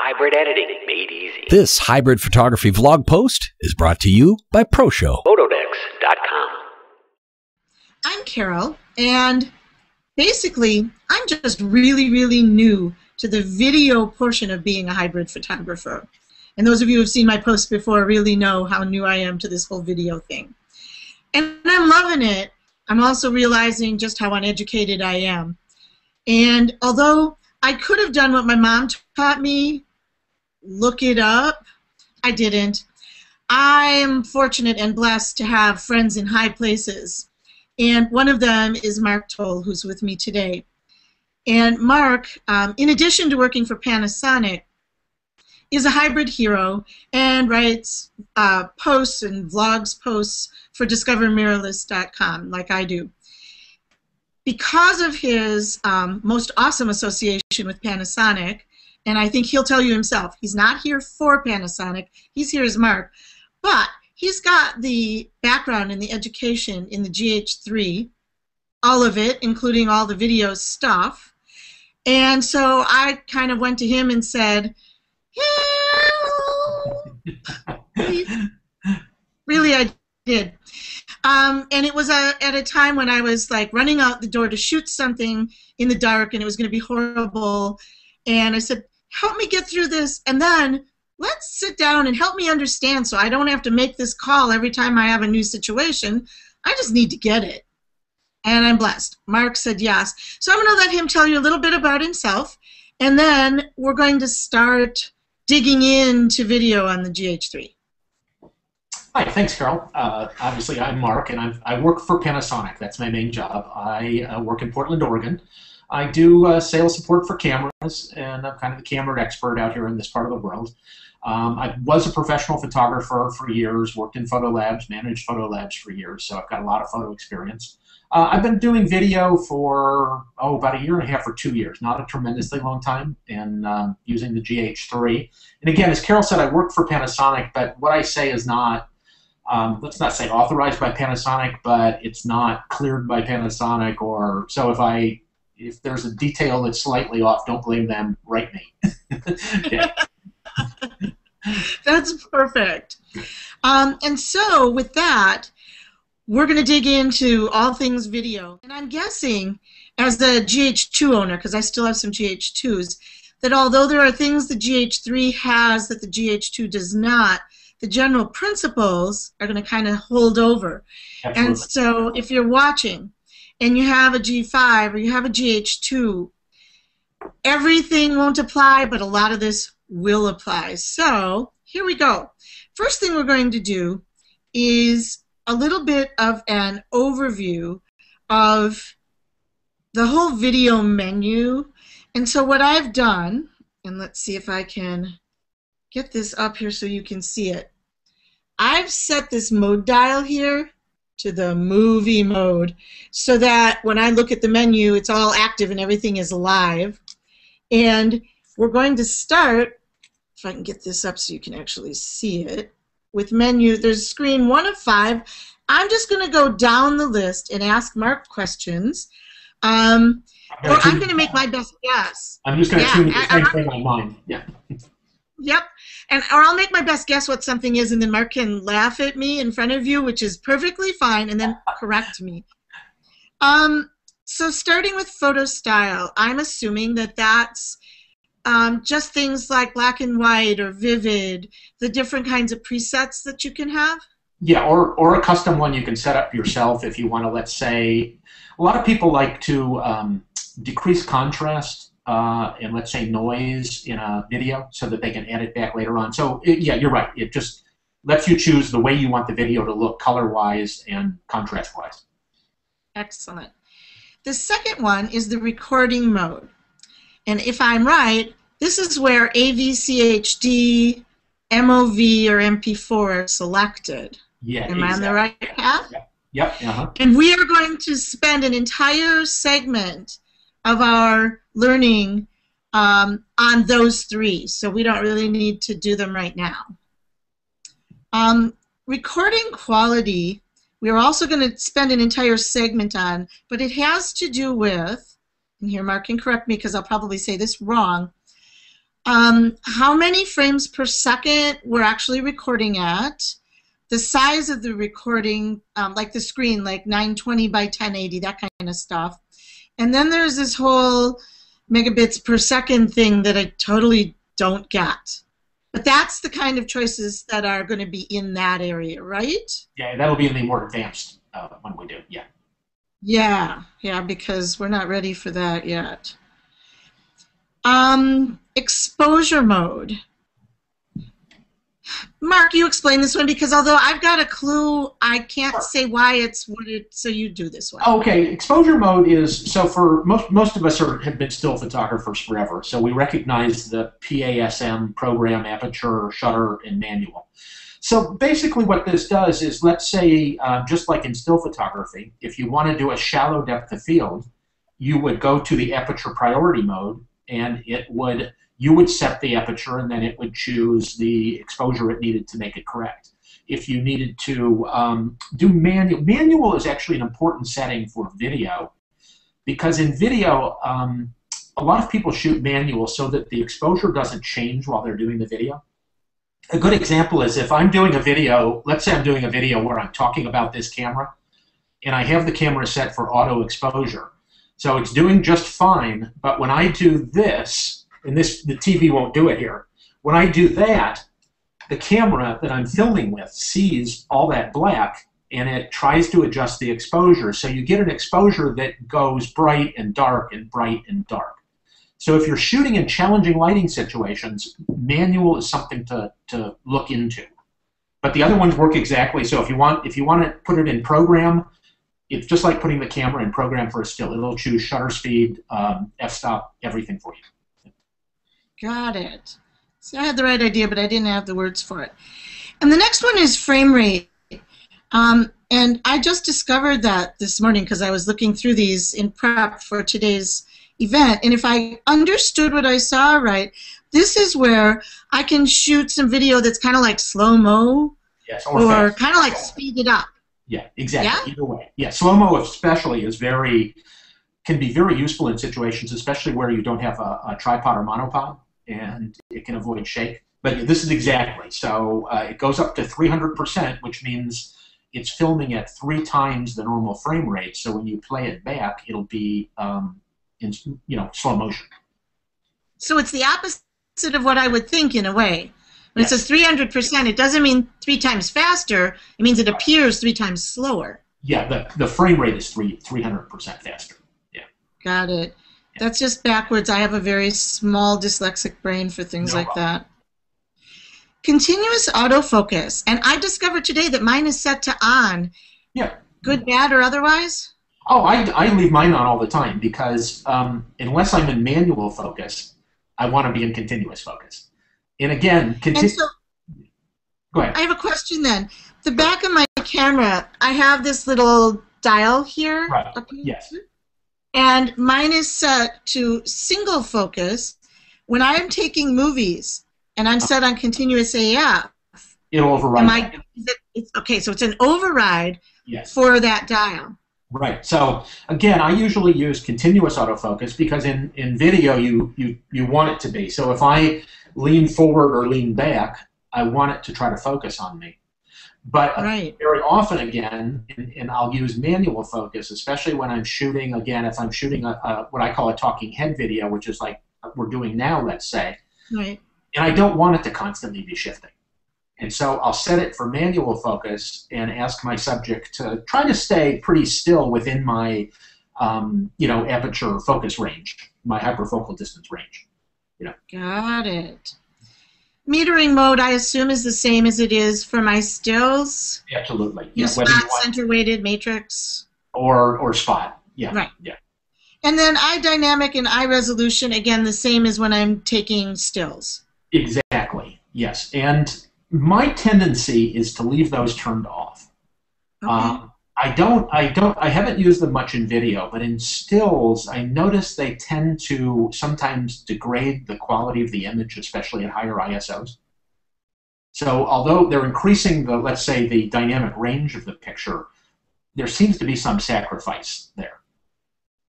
Hybrid editing made easy. This hybrid photography vlog post is brought to you by ProShow. Photodex.com. I'm Carol, and basically, I'm just really new to the video portion of being a hybrid photographer. And those of you who have seen my posts before really know how new I am to this whole video thing. And I'm loving it. I'm also realizing just how uneducated I am. And although I could have done what my mom taught me, look it up, I didn't. I am fortunate and blessed to have friends in high places. And one of them is MarkToal, who's with me today. And Mark, in addition to working for Panasonic, is a hybrid hero and writes posts and vlogs posts for discovermirrorless.com, like I do. Because of his most awesome association with Panasonic, and I think he'll tell you himself, he's not here for Panasonic, he's here as Mark, but he's got the background and the education in the GH3, all of it, including all the video stuff. And so I kind of went to him and said, help! Really, I did. And it was at a time when I was like running out the door to shoot something in the dark, and it was going to be horrible. And I said, help me get through this, and then let's sit down and help me understand so I don't have to make this call every time I have a new situation. I just need to get it. And I'm blessed. Mark said yes. So I'm going to let him tell you a little bit about himself, and then we're going to start digging into video on the GH3. Hi, thanks, Carol. Obviously, I'm Mark, and I work for Panasonic. That's my main job. I work in Portland, Oregon. I do sales support for cameras, and I'm kind of the camera expert out here in this part of the world. I was a professional photographer for years, worked in photo labs, managed photo labs for years, so I've got a lot of photo experience. I've been doing video for, about 1.5 years or 2 years, not a tremendously long time, and using the GH3. And again, as Carol said, I work for Panasonic, but what I say is not, let's not say authorized by Panasonic, but it's not cleared by Panasonic, or so if there's a detail that's slightly off, don't blame them, write me. Yeah. That's perfect. And so with that, we're going to dig into all things video. And I'm guessing, as the GH2 owner, because I still have some GH2s, that although there are things the GH3 has that the GH2 does not, the general principles are going to kind of hold over. Absolutely. And so if you're watching and you have a G5 or you have a GH2, everything won't apply, but a lot of this will apply. So here we go. First thing we're going to do is a little bit of an overview of the whole video menu. And so what I've done, and let's see if I can get this up here so you can see it. I've set this mode dial here to the movie mode so that when I look at the menu, it's all active and everything is live. And we're going to start, if I can get this up so you can actually see it, with menu. There's screen 1 of 5. I'm just going to go down the list and ask Mark questions. Or I'm going to make my best guess. I'm just going to tune the same thing on mine. Yeah. Yep. Or I'll make my best guess what something is, and then Mark can laugh at me in front of you, which is perfectly fine, and then correct me. So starting with photo style, I'm assuming that that's just things like black and white or vivid, the different kinds of presets that you can have? Yeah, or a custom one you can set up yourself if you want to, let's say, a lot of people like to decrease contrast and, let's say, noise in a video so that they can add it back later on. So, yeah, you're right. It just lets you choose the way you want the video to look color-wise and contrast-wise. Excellent. The second one is the recording mode. And if I'm right, this is where AVCHD, MOV, or MP4 are selected. Yeah, Am I on the right path? Yep. Uh-huh. And we are going to spend an entire segment of our learning on those 3, so we don't really need to do them right now. Recording quality, we're also going to spend an entire segment on, but it has to do with, and here Mark can correct me because I'll probably say this wrong, How many frames per second we're actually recording at, the size of the recording, like the screen, like 920 by 1080, that kind of stuff. And then there's this whole megabits per second thing that I totally don't get. But that's the kind of choices that are going to be in that area, right? Yeah, that'll be in the more advanced one we do, yeah. Yeah, because we're not ready for that yet. Exposure mode. Mark, you explain this one, because although I've got a clue, I can't say why it's what it. So you do this one. Okay, exposure mode is, so for most of us have been still photographers forever, so we recognize the PASM, program, aperture, shutter, and manual. So basically what this does is, let's say, just like in still photography, if you want to do a shallow depth of field, you would go to the aperture priority mode, and you would set the aperture, and then it would choose the exposure it needed to make it correct. If you needed to do manual is actually an important setting for video, because in video, a lot of people shoot manual so that the exposure doesn't change while they're doing the video. A good example is if I'm doing a video, let's say I'm doing a video where I'm talking about this camera, and I have the camera set for auto exposure. So it's doing just fine, but when I do this, and the TV won't do it here, when I do that, the camera that I'm filming with sees all that black, and it tries to adjust the exposure. So you get an exposure that goes bright and dark and bright and dark. So if you're shooting in challenging lighting situations, manual is something to look into. But the other ones work exactly. So if you want to put it in program, it's just like putting the camera in program for a still. It'll choose shutter speed, f-stop, everything for you. Got it. See, I had the right idea, but I didn't have the words for it. And the next one is frame rate. And I just discovered that this morning because I was looking through these in prep for today's event. And if I understood what I saw right, this is where I can shoot some video that's kind of like slow-mo, yes, or kind of like speed it up. Yeah, exactly. Yeah? Either way. Yeah, slow-mo especially can be very useful in situations, especially where you don't have a tripod or monopod, and it can avoid shake. But this is exactly. So it goes up to 300%, which means it's filming at 3 times the normal frame rate. So when you play it back, it'll be in slow motion. So it's the opposite of what I would think in a way. When it says 300%, it doesn't mean 3 times faster. It means it appears 3 times slower. Yeah, the frame rate is 300% faster. Yeah. Got it. That's just backwards. I have a very small dyslexic brain for things like that. Continuous autofocus. And I discovered today that mine is set to on. Yeah. Good, bad, or otherwise? Oh, I leave mine on all the time because unless I'm in manual focus, I want to be in continuous focus. And again, go ahead. I have a question then. The back of my camera, I have this little dial here. Right. Up here. Yes. And mine is set to single focus. When I'm taking movies and I'm set on continuous AF, it'll override. Okay, so it's an override yes. for that dial. Right. So again, I usually use continuous autofocus because in video you want it to be. So if I lean forward or lean back, I want it to try to focus on me. But very often, again, and I'll use manual focus, especially when I'm shooting, again, if I'm shooting what I call a talking head video, which is like we're doing now, let's say, right. And I don't want it to constantly be shifting. And so I'll set it for manual focus and ask my subject to try to stay pretty still within my, aperture focus range, my hyperfocal distance range. Got it. Metering mode, I assume, is the same as it is for my stills. Absolutely. Yeah, spot, center weighted, matrix. Or spot. Yeah. Right. Yeah. And then eye dynamic and eye resolution, again, the same as when I'm taking stills. Exactly. Yes. And my tendency is to leave those turned off. Okay. I haven't used them much in video, but in stills, I notice they tend to sometimes degrade the quality of the image, especially at higher ISOs. So although they're increasing let's say, the dynamic range of the picture, there seems to be some sacrifice there.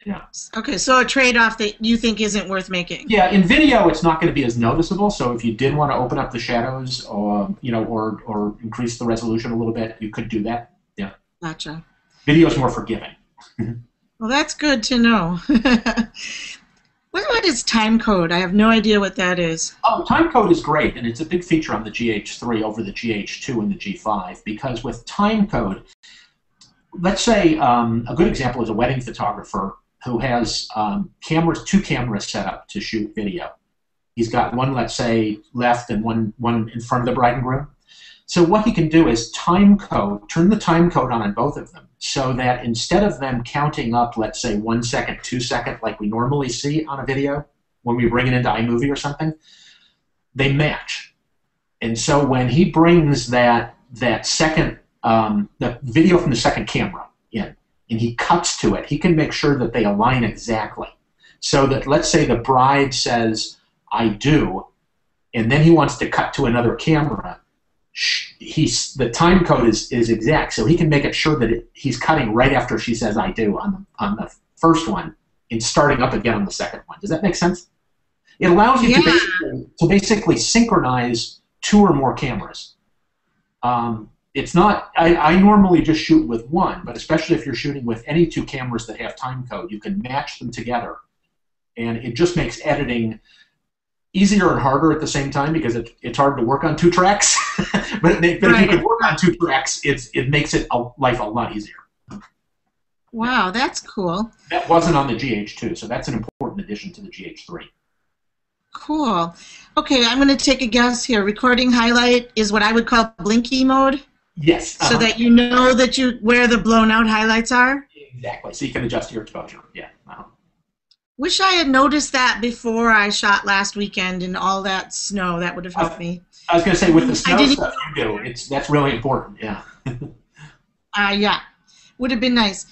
Yeah. Okay, so a trade-off that you think isn't worth making. Yeah, in video, it's not going to be as noticeable. So if you did want to open up the shadows, or or increase the resolution a little bit, you could do that. Yeah. Gotcha. Video is more forgiving. Well, that's good to know. What is time code? I have no idea what that is. Oh, time code is great, and it's a big feature on the GH3 over the GH2 and the G5, because with time code, let's say a good example is a wedding photographer who has two cameras set up to shoot video. He's got one, let's say, left and one in front of the bride and groom. So what he can do is turn the time code on both of them, so that instead of them counting up, let's say, 1 second, 2 second, like we normally see on a video when we bring it into iMovie or something, they match. And so when he brings that second, the video from the second camera in, and he cuts to it, he can make sure that they align exactly. So that, let's say the bride says, "I do," and then he wants to cut to another camera. The time code is exact, so he can make it sure that he's cutting right after she says "I do" on the first one, and starting up again on the second one. Does that make sense? It allows you to basically synchronize 2 or more cameras. It's not. I normally just shoot with one, but especially if you're shooting with any 2 cameras that have time code, you can match them together, and it just makes editing easier and harder at the same time, because it's hard to work on 2 tracks. but if you can work on 2 tracks, it makes life a lot easier. Wow, that's cool. That wasn't on the GH2, so that's an important addition to the GH3. Cool. Okay, I'm going to take a guess here. Recording highlight is what I would call blinky mode? Yes. So that you know where the blown out highlights are? Exactly. So you can adjust your exposure. Yeah. Wish I had noticed that before I shot last weekend in all that snow. That would have helped me. I was going to say, with the snow stuff you do, that's really important. Yeah. Yeah. Would have been nice.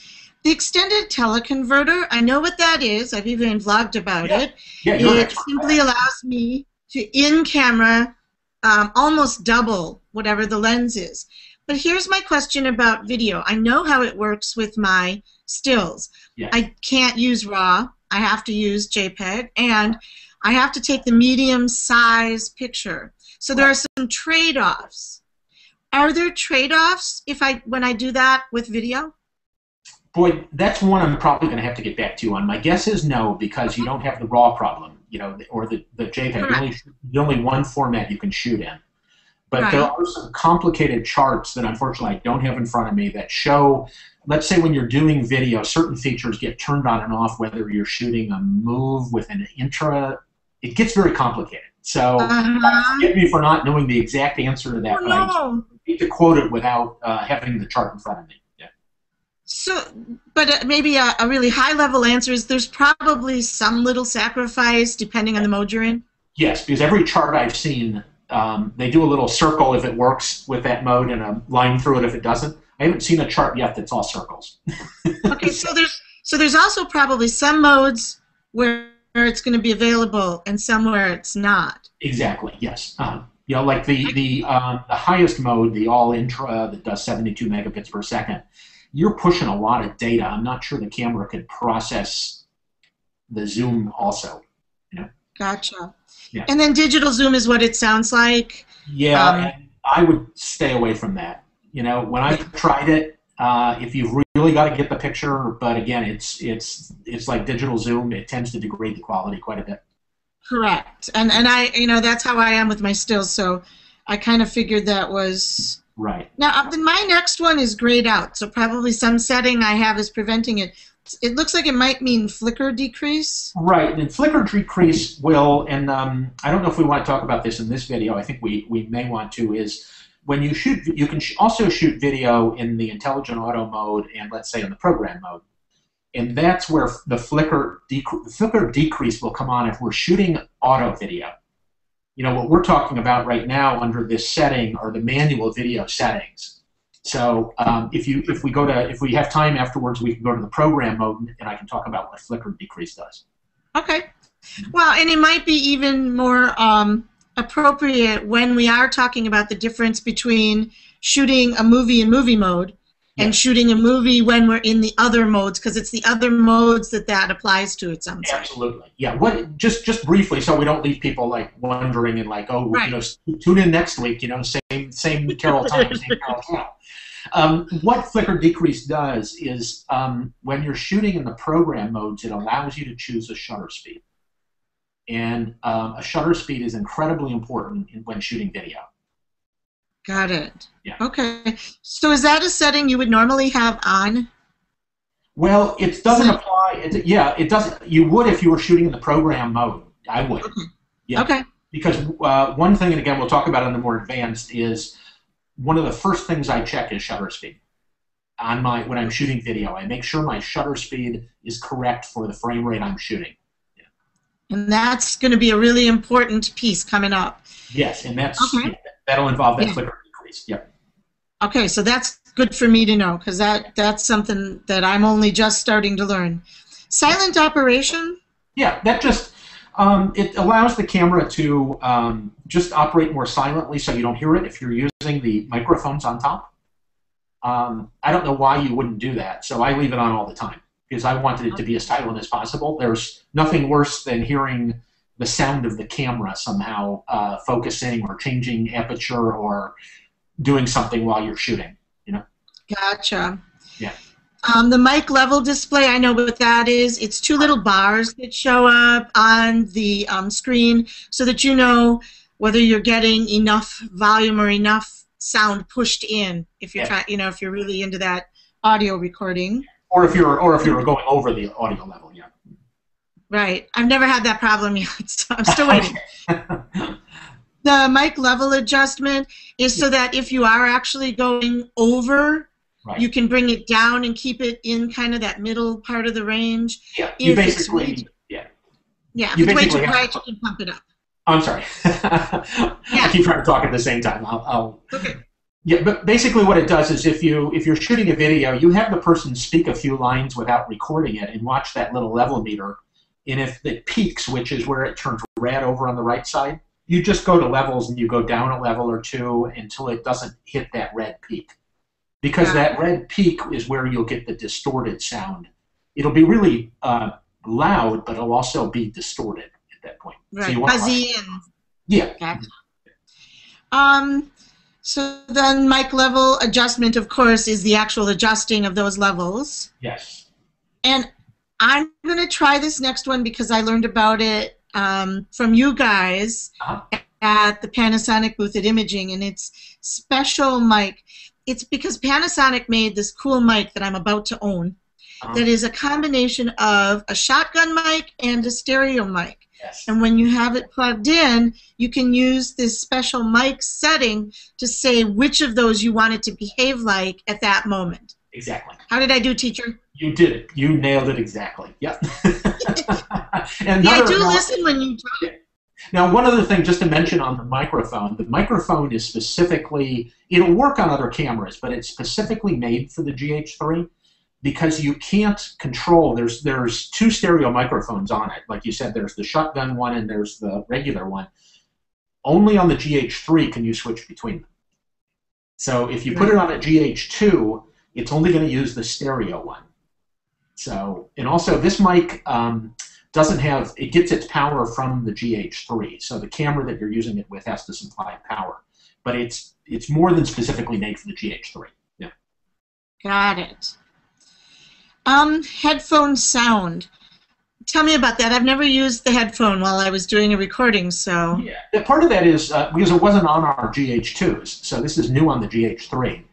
The extended teleconverter, I know what that is. I've even vlogged about it. Yeah, it simply allows me to, in camera, almost double whatever the lens is. But here's my question about video. I know how it works with my stills. Yeah. I can't use RAW. I have to use JPEG, and I have to take the medium size picture. So there are some trade-offs. Are there trade-offs when I do that with video? Boy, that's one I'm probably going to have to get back to you on. My guess is no, because you don't have the RAW problem, or the JPEG. The only one format you can shoot in. But there are some complicated charts that unfortunately I don't have in front of me that show, let's say when you're doing video, certain features get turned on and off, whether you're shooting a move with an intra. It gets very complicated. So forgive me for not knowing the exact answer to that, but I need to quote it without having the chart in front of me. Yeah. So, but maybe a really high-level answer is there's probably some little sacrifice depending on the mode you're in? Yes, because every chart I've seen, they do a little circle if it works with that mode and a line through it if it doesn't. I haven't seen a chart yet that's all circles. Okay, so there's also probably some modes where it's going to be available and some where it's not. Exactly. Yes. Like the highest mode, the all intra that does 72 megabits per second. You're pushing a lot of data. I'm not sure the camera could process the zoom also. Gotcha. Yeah. And then digital zoom is what it sounds like. Yeah, and I would stay away from that. When I tried it, if you've really got to get the picture, but again, it's like digital zoom. It tends to degrade the quality quite a bit. Correct, and I that's how I am with my stills. So I kind of figured that was right. Now, then my next one is grayed out. So probably some setting I have is preventing it. It looks like it might mean flicker decrease. Right, and flicker decrease will, and I don't know if we want to talk about this in this video. I think we may want to. Is when you shoot, you can also shoot video in the intelligent auto mode and let's say in the program mode, and that's where the flicker decrease will come on if we're shooting auto video. What we're talking about right now under this setting are the manual video settings. So if we have time afterwards, we can go to the program mode and I can talk about what flicker decrease does. Okay. Well, and it might be even more appropriate when we are talking about the difference between shooting a movie in movie mode and shooting a movie when we're in the other modes, because it's the other modes that applies to, it sounds like. Absolutely. Yeah. Just briefly, so we don't leave people like wondering and like, oh, Right. you know, tune in next week, you know, same Carol time, same Carol channel. What flicker decrease does is when you're shooting in the program modes, it allows you to choose a shutter speed. And a shutter speed is incredibly important when shooting video. Got it. Yeah. Okay. So is that a setting you would normally have on? Well, it doesn't apply. It doesn't. You would if you were shooting in the program mode. I would. Okay. Yeah. Okay. Because one thing, and again, we'll talk about it in the more advanced, is one of the first things I check is shutter speed. When I'm shooting video, I make sure my shutter speed is correct for the frame rate I'm shooting. Yeah. And that's going to be a really important piece coming up. Yes, and Okay. that'll involve that flicker decrease. Yep. Okay, so that's good for me to know, because that's something that I'm only just starting to learn. Silent operation? Yeah, that just it allows the camera to just operate more silently, so you don't hear it if you're using the microphones on top. I don't know why you wouldn't do that, so I leave it on all the time because I wanted it to be as silent as possible. There's nothing worse than hearing the sound of the camera somehow focusing or changing aperture or doing something while you're shooting, you know? Gotcha. Yeah. The mic level display, I know what that is. It's two little bars that show up on the screen so that you know whether you're getting enough volume or enough sound pushed in if you're trying, if you're really into that audio recording. Or if you're going over the audio level, yeah. Right. I've never had that problem yet, so I'm still waiting. The mic level adjustment is so that if you are actually going over, you can bring it down and keep it in kind of that middle part of the range. Yeah, you basically, yeah, if it's way too bright, you can pump it up. I'm sorry. I keep trying to talk at the same time. Okay. Yeah, but basically what it does is if you're shooting a video, you have the person speak a few lines without recording it and watch that little level meter. And if it peaks, which is where it turns red over on the right side, you just go to levels and you go down a level or two until it doesn't hit that red peak. Because that red peak is where you'll get the distorted sound. It'll be really loud, but it'll also be distorted at that point. Right, so fuzzy and... Yeah. Gotcha. So then mic level adjustment, of course, is the actual adjusting of those levels. Yes. And I'm going to try this next one because I learned about it from you guys at the Panasonic booth at Imaging, and it's special mic. It's because Panasonic made this cool mic that I'm about to own that is a combination of a shotgun mic and a stereo mic. Yes. And when you have it plugged in, you can use this special mic setting to say which of those you want it to behave like at that moment. Exactly. How did I do, teacher? You did it. You nailed it exactly. Yep. I do listen when you talk. Now, one other thing just to mention on the microphone is specifically, it'll work on other cameras, but it's specifically made for the GH3 because you can't control, there's two stereo microphones on it. Like you said, there's the shotgun one and there's the regular one. Only on the GH3 can you switch between them. So if you put it on a GH2, it's only going to use the stereo one. So, and also this mic doesn't have, it gets its power from the GH3. So the camera that you're using it with has to supply power. But it's more than specifically made for the GH3. Yeah. Got it. Headphone sound. Tell me about that. I've never used the headphone while I was doing a recording, so. Yeah, part of that is because it wasn't on our GH2s, so this is new on the GH3.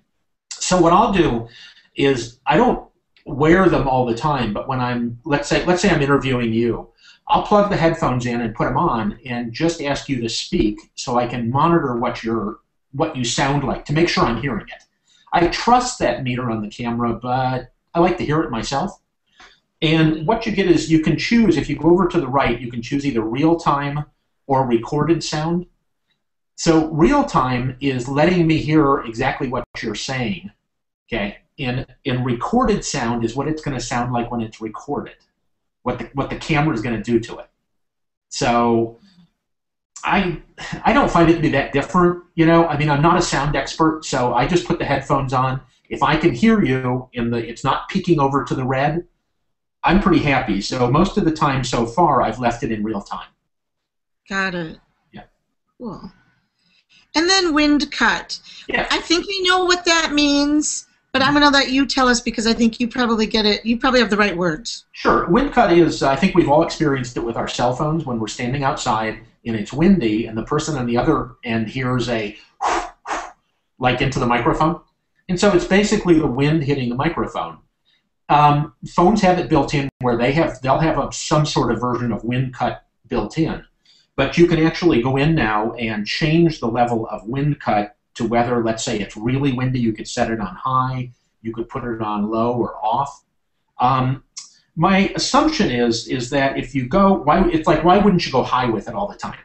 So what I'll do is I don't wear them all the time, but when I'm, let's say I'm interviewing you, I'll plug the headphones in and put them on and just ask you to speak so I can monitor what you sound like to make sure I'm hearing it. I trust that meter on the camera, but I like to hear it myself. And what you get is you can choose, if you go over to the right, you can choose either real-time or recorded sound. So real-time is letting me hear exactly what you're saying, okay? And recorded sound is what it's going to sound like when it's recorded, what the camera is going to do to it. So I don't find it to be that different, you know? I mean, I'm not a sound expert, so I just put the headphones on, if I can hear you it's not peeking over to the red, I'm pretty happy. So most of the time so far, I've left it in real time. Got it. Yeah. Cool. And then wind cut. Yeah. I think we know what that means, but I'm going to let you tell us because I think you probably get it. You probably have the right words. Sure. Wind cut is, I think we've all experienced it with our cell phones when we're standing outside and it's windy and the person on the other end hears a like into the microphone. And so it's basically the wind hitting the microphone. Phones have it built in where they'll have some sort of version of wind cut built in. But you can actually go in now and change the level of wind cut to whether, let's say, it's really windy. You could set it on high. You could put it on low or off. My assumption is that if you go, why wouldn't you go high with it all the time?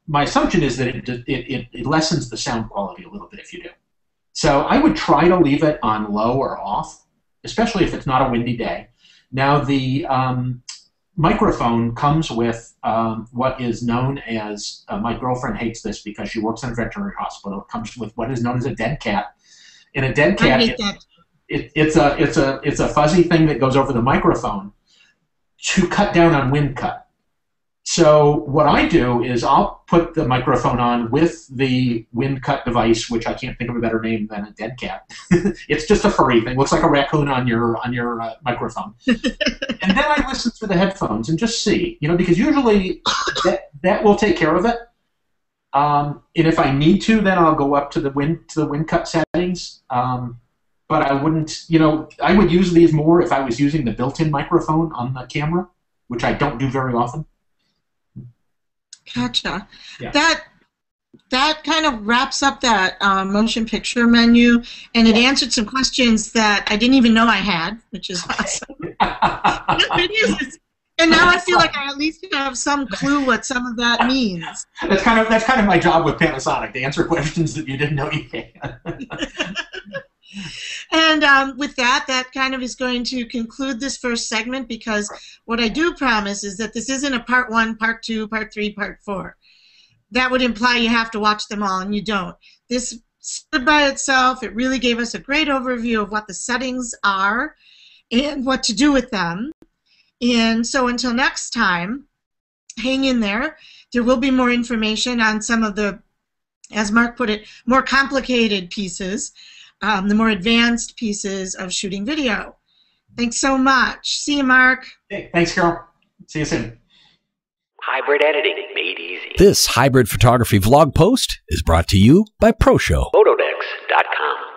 My assumption is that it lessens the sound quality a little bit if you do. So I would try to leave it on low or off, especially if it's not a windy day. Now the microphone comes with what is known as, my girlfriend hates this because she works in a veterinary hospital. It comes with what is known as a dead cat. And a dead cat, it's a fuzzy thing that goes over the microphone to cut down on wind cut. So what I do is I'll put the microphone on with the wind cut device, which I can't think of a better name than a dead cat. It's just a furry thing. Looks like a raccoon on your microphone. And then I listen through the headphones and just see, because usually that will take care of it. And if I need to, then I'll go up to the wind cut settings. But I wouldn't, I would use these more if I was using the built-in microphone on the camera, which I don't do very often. Gotcha. Yeah. That kind of wraps up that motion picture menu, and it answered some questions that I didn't even know I had, which is awesome. It is. And now I feel like I at least have some clue what some of that means. That's kind of my job with Panasonic, to answer questions that you didn't know you had. And with that kind of is going to conclude this first segment, because what I do promise is that this isn't a part 1, part 2, part 3, part 4. That would imply you have to watch them all, and you don't. This stood by itself. It really gave us a great overview of what the settings are and what to do with them. And so until next time, hang in there. There will be more information on some of the, as Mark put it, more complicated pieces. The more advanced pieces of shooting video. Thanks so much. See you, Mark. Hey, thanks, Carol. See you soon. Hybrid editing made easy. This hybrid photography vlog post is brought to you by ProShow. Autodex.com.